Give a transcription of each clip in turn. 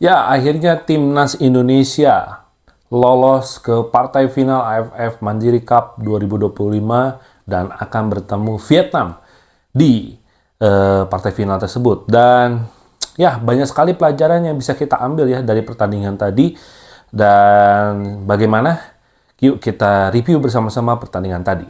Ya, akhirnya Timnas Indonesia lolos ke partai final AFF Mandiri Cup 2025 dan akan bertemu Vietnam di partai final tersebut. Dan ya, banyak sekali pelajaran yang bisa kita ambil ya dari pertandingan tadi. Dan bagaimana? Yuk kita review bersama-sama pertandingan tadi.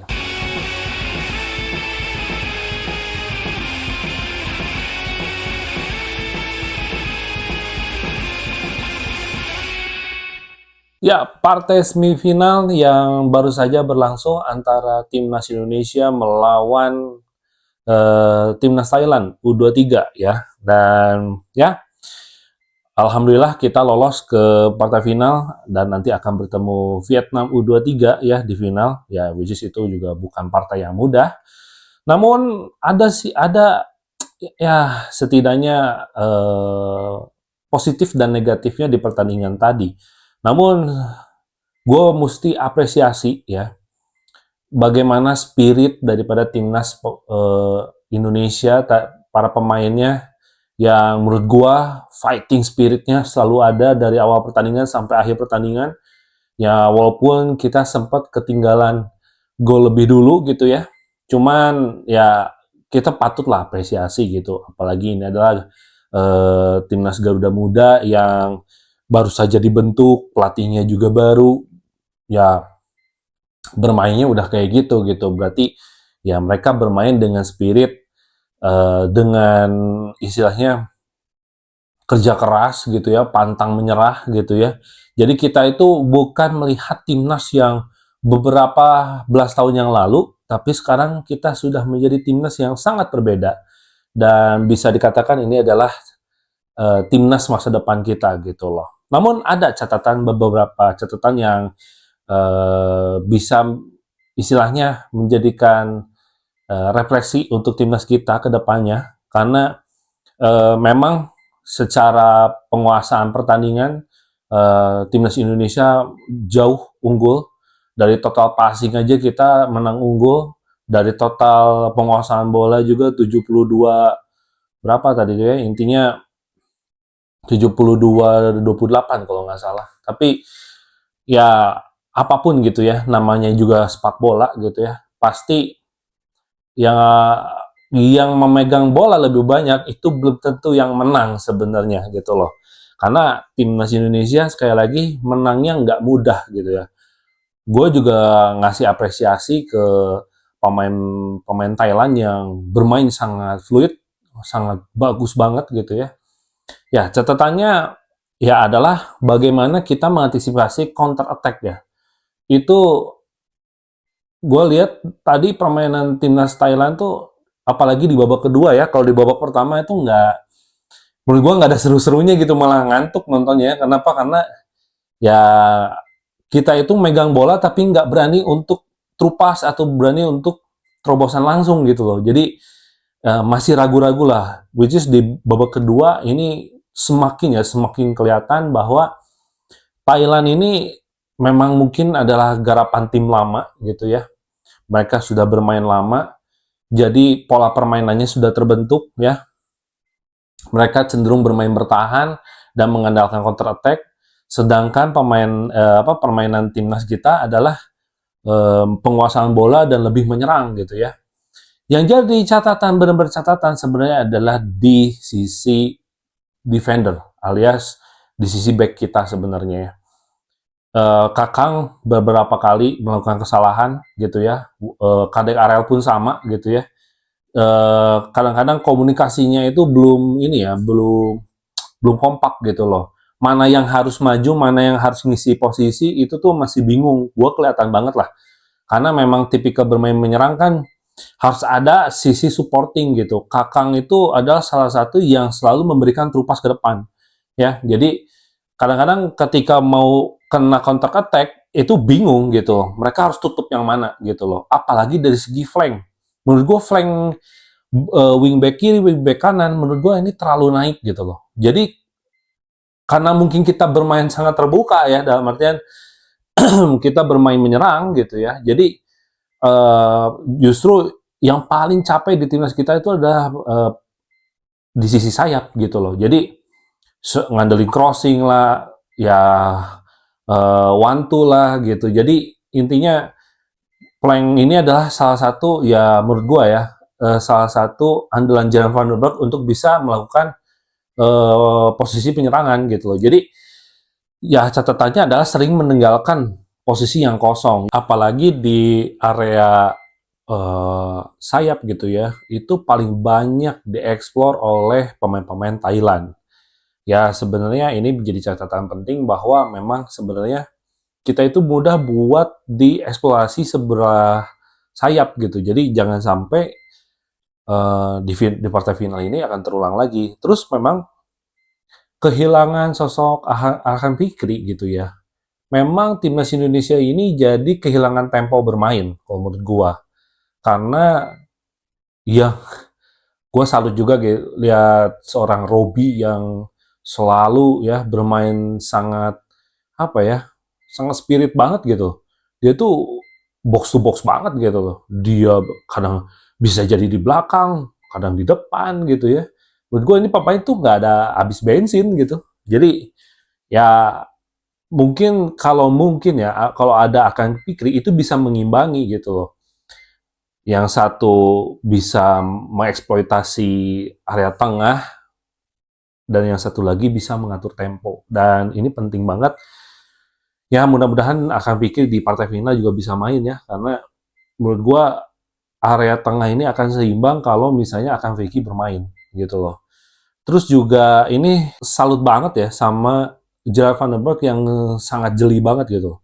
Ya, partai semifinal yang baru saja berlangsung antara Timnas Indonesia melawan Timnas Thailand U23 ya. Dan ya, alhamdulillah kita lolos ke partai final dan nanti akan bertemu Vietnam U23 ya di final. Ya, which is itu juga bukan partai yang mudah. Namun ada ya setidaknya positif dan negatifnya di pertandingan tadi. Namun gue mesti apresiasi ya bagaimana spirit daripada timnas Indonesia, para pemainnya yang menurut gue fighting spiritnya selalu ada dari awal pertandingan sampai akhir pertandingan. Ya walaupun kita sempat ketinggalan gol lebih dulu gitu ya, cuman ya kita patutlah apresiasi gitu. Apalagi ini adalah timnas Garuda Muda yang baru saja dibentuk, pelatihnya juga baru, ya bermainnya udah kayak gitu. Berarti ya mereka bermain dengan spirit, dengan istilahnya kerja keras gitu ya, pantang menyerah gitu ya. Jadi kita itu bukan melihat timnas yang beberapa belas tahun yang lalu, tapi sekarang kita sudah menjadi timnas yang sangat berbeda. Dan bisa dikatakan ini adalah timnas masa depan kita gitu loh. Namun ada beberapa catatan yang bisa istilahnya menjadikan refleksi untuk timnas kita ke depannya, karena memang secara penguasaan pertandingan timnas Indonesia jauh unggul. Dari total passing aja kita menang unggul, dari total penguasaan bola juga 72 berapa tadi ya, intinya 72-28 kalau nggak salah. Tapi ya apapun gitu ya, namanya juga sepak bola gitu ya, pasti yang memegang bola lebih banyak itu belum tentu yang menang sebenarnya gitu loh. Karena timnas Indonesia sekali lagi menangnya nggak mudah gitu ya. Gue juga ngasih apresiasi ke pemain Thailand yang bermain sangat fluid, sangat bagus banget gitu ya. Ya, catatannya ya adalah bagaimana kita mengantisipasi counter attack ya. Itu gue lihat tadi permainan timnas Thailand tuh, apalagi di babak kedua ya. Kalau di babak pertama itu nggak, menurut gue nggak ada seru-serunya gitu, malah ngantuk nontonnya. Kenapa? Karena ya kita itu megang bola tapi nggak berani untuk trupas atau berani untuk terobosan langsung gitu loh. Jadi masih ragu-ragu lah. Which is di babak kedua ini semakin kelihatan bahwa Thailand ini memang mungkin adalah garapan tim lama gitu ya. Mereka sudah bermain lama, jadi pola permainannya sudah terbentuk ya. Mereka cenderung bermain bertahan dan mengandalkan counter attack, sedangkan permainan timnas kita adalah penguasaan bola dan lebih menyerang gitu ya. Yang jadi catatan, benar-benar catatan sebenarnya adalah di sisi defender, alias di sisi back kita sebenarnya ya. Kakang beberapa kali melakukan kesalahan gitu ya. Kadek Arel pun sama gitu ya. Kadang-kadang komunikasinya itu belum kompak gitu loh. Mana yang harus maju, mana yang harus ngisi posisi, itu tuh masih bingung. Gue kelihatan banget lah. Karena memang tipikal bermain menyerang kan harus ada sisi supporting gitu. Kakang itu adalah salah satu yang selalu memberikan trupas ke depan. Ya, jadi kadang-kadang ketika mau kena counter attack itu bingung gitu. Mereka harus tutup yang mana gitu loh. Apalagi dari segi flank. Menurut gue flank wingback kiri, wingback kanan, menurut gue ini terlalu naik gitu loh. Jadi karena mungkin kita bermain sangat terbuka ya, dalam artian kita bermain menyerang gitu ya. Jadi justru yang paling capek di timnas kita itu adalah di sisi sayap gitu loh. Jadi ngandelin crossing lah, ya one two lah gitu. Jadi intinya Plank ini adalah salah satu, ya menurut gua ya, salah satu andalan Jan van der Beek untuk bisa melakukan posisi penyerangan gitu loh. Jadi ya catatannya adalah sering meninggalkan posisi yang kosong, apalagi di area sayap gitu ya. Itu paling banyak dieksplor oleh pemain-pemain Thailand. Ya sebenarnya ini menjadi catatan penting bahwa memang sebenarnya kita itu mudah buat dieksplorasi sebelah sayap gitu. Jadi jangan sampai di partai final ini akan terulang lagi. Terus memang kehilangan sosok Arhan Fikri gitu ya. Memang timnas Indonesia ini jadi kehilangan tempo bermain kalau menurut gua. Karena ya gua salut juga lihat seorang Robi yang selalu ya bermain sangat apa ya, sangat spirit banget gitu. Dia tuh box to box banget gitu loh. Dia kadang bisa jadi di belakang, kadang di depan gitu ya. Menurut gue ini pemain tuh nggak ada habis bensin gitu. Jadi ya mungkin kalau ada Akan Fikri itu bisa mengimbangi gitu loh. Yang satu bisa mengeksploitasi area tengah dan yang satu lagi bisa mengatur tempo. Dan ini penting banget. Ya mudah-mudahan Akan Fikri di partai final juga bisa main ya, karena menurut gua area tengah ini akan seimbang kalau misalnya Akan Fikri bermain gitu loh. Terus juga ini salut banget ya sama Gerard van der Beek yang sangat jeli banget gitu.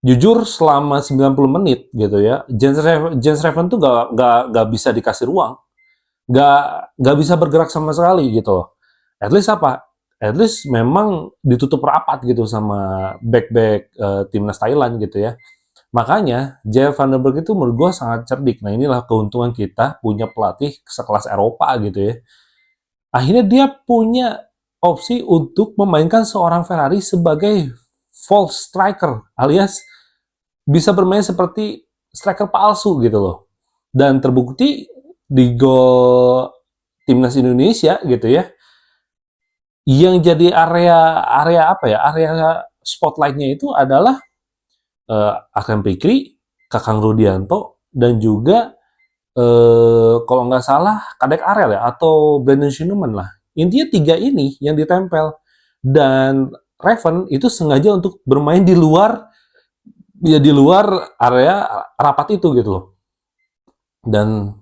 Jujur selama 90 menit gitu ya, Jens Reven tuh gak bisa dikasih ruang, gak bisa bergerak sama sekali gitu loh. At least apa? At least memang ditutup rapat gitu sama back-back timnas Thailand gitu ya. Makanya Jay Van der Berg itu menurut gue sangat cerdik. Nah inilah keuntungan kita punya pelatih sekelas Eropa gitu ya. Akhirnya dia punya opsi untuk memainkan seorang Ferrari sebagai false striker, alias bisa bermain seperti striker palsu gitu loh. Dan terbukti di gol timnas Indonesia gitu ya, yang jadi area apa ya, area spotlightnya itu adalah Akram Fikri, Kakang Rudianto, dan juga kalau nggak salah Kadek Arel ya, atau Brandon Schumann lah. Intinya tiga ini yang ditempel. Dan Raven itu sengaja untuk bermain di luar, ya di luar area rapat itu gitu loh. Dan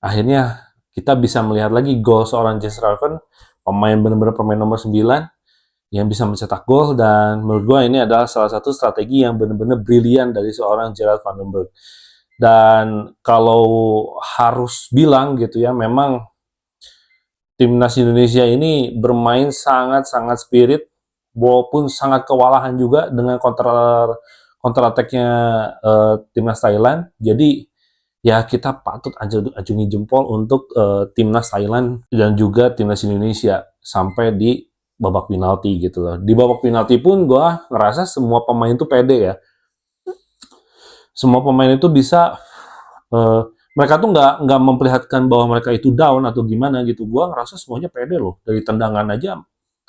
akhirnya kita bisa melihat lagi gol seorang Jens Raven, pemain benar-benar pemain nomor 9 yang bisa mencetak gol, dan menurut gue ini adalah salah satu strategi yang benar-benar brilian dari seorang Gerard van den Berg. Dan kalau harus bilang gitu ya, memang timnas Indonesia ini bermain sangat-sangat spirit, walaupun sangat kewalahan juga dengan counter attack-nya timnas Thailand. Jadi ya kita patut acungi jempol untuk timnas Thailand dan juga timnas Indonesia sampai di babak penalti gitu loh. Di babak penalti pun gue ngerasa semua pemain tuh pede ya. Semua pemain itu bisa mereka tuh nggak memperlihatkan bahwa mereka itu down atau gimana gitu. Gue ngerasa semuanya pede loh. Dari tendangan aja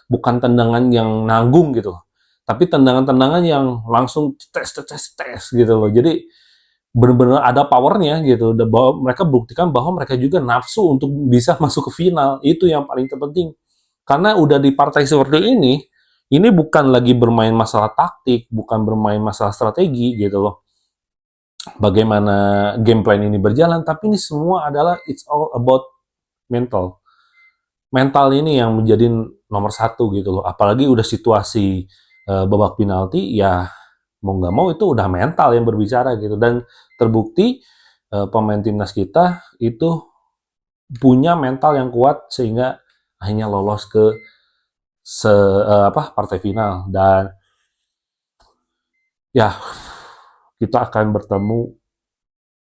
bukan tendangan yang nanggung gitu, tapi tendangan-tendangan yang langsung tes gitu loh. Jadi benar-benar ada powernya gitu. Bahwa mereka buktikan bahwa mereka juga nafsu untuk bisa masuk ke final. Itu yang paling terpenting. Karena udah di partai seperti ini bukan lagi bermain masalah taktik, bukan bermain masalah strategi gitu loh. Bagaimana game plan ini berjalan, tapi ini semua adalah it's all about mental. Mental ini yang menjadi nomor satu gitu loh. Apalagi udah situasi babak penalti, ya mau nggak mau itu udah mental yang berbicara gitu. Dan terbukti pemain timnas kita itu punya mental yang kuat sehingga akhirnya lolos ke partai final. Dan ya kita akan bertemu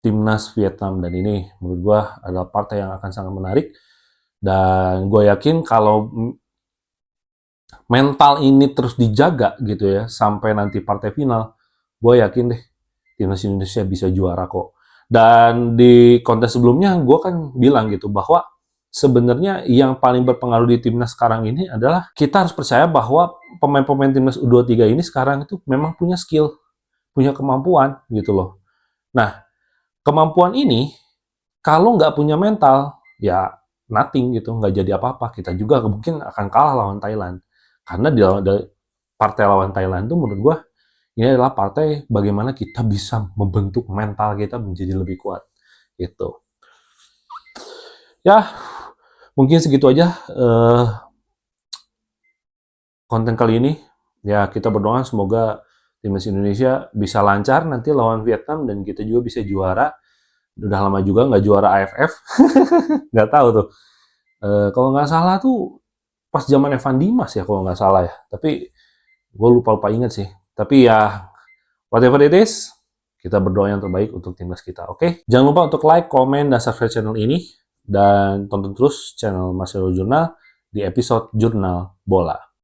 timnas Vietnam, dan ini menurut gue adalah partai yang akan sangat menarik. Dan gue yakin kalau mental ini terus dijaga gitu ya sampai nanti partai final, gue yakin deh timnas Indonesia bisa juara kok. Dan di kontes sebelumnya gue kan bilang gitu bahwa sebenarnya yang paling berpengaruh di timnas sekarang ini adalah kita harus percaya bahwa pemain-pemain timnas U23 ini sekarang itu memang punya skill, punya kemampuan gitu loh. Nah, kemampuan ini kalau nggak punya mental, ya nothing gitu, nggak jadi apa-apa. Kita juga mungkin akan kalah lawan Thailand. Karena di partai lawan Thailand itu menurut gue ini adalah partai bagaimana kita bisa membentuk mental kita menjadi lebih kuat gitu. Ya, mungkin segitu aja konten kali ini. Ya, kita berdoa semoga timnas Indonesia bisa lancar nanti lawan Vietnam dan kita juga bisa juara. Udah lama juga nggak juara AFF. Nggak tahu tuh. Kalau nggak salah tuh pas zaman Evan Dimas ya kalau nggak salah ya. Tapi gue lupa ingat sih. Tapi ya whatever it is, kita berdoa yang terbaik untuk timnas kita. Oke? Jangan lupa untuk like, komen, dan subscribe channel ini. Dan tonton terus channel Marcelo Jurnal di episode Jurnal Bola.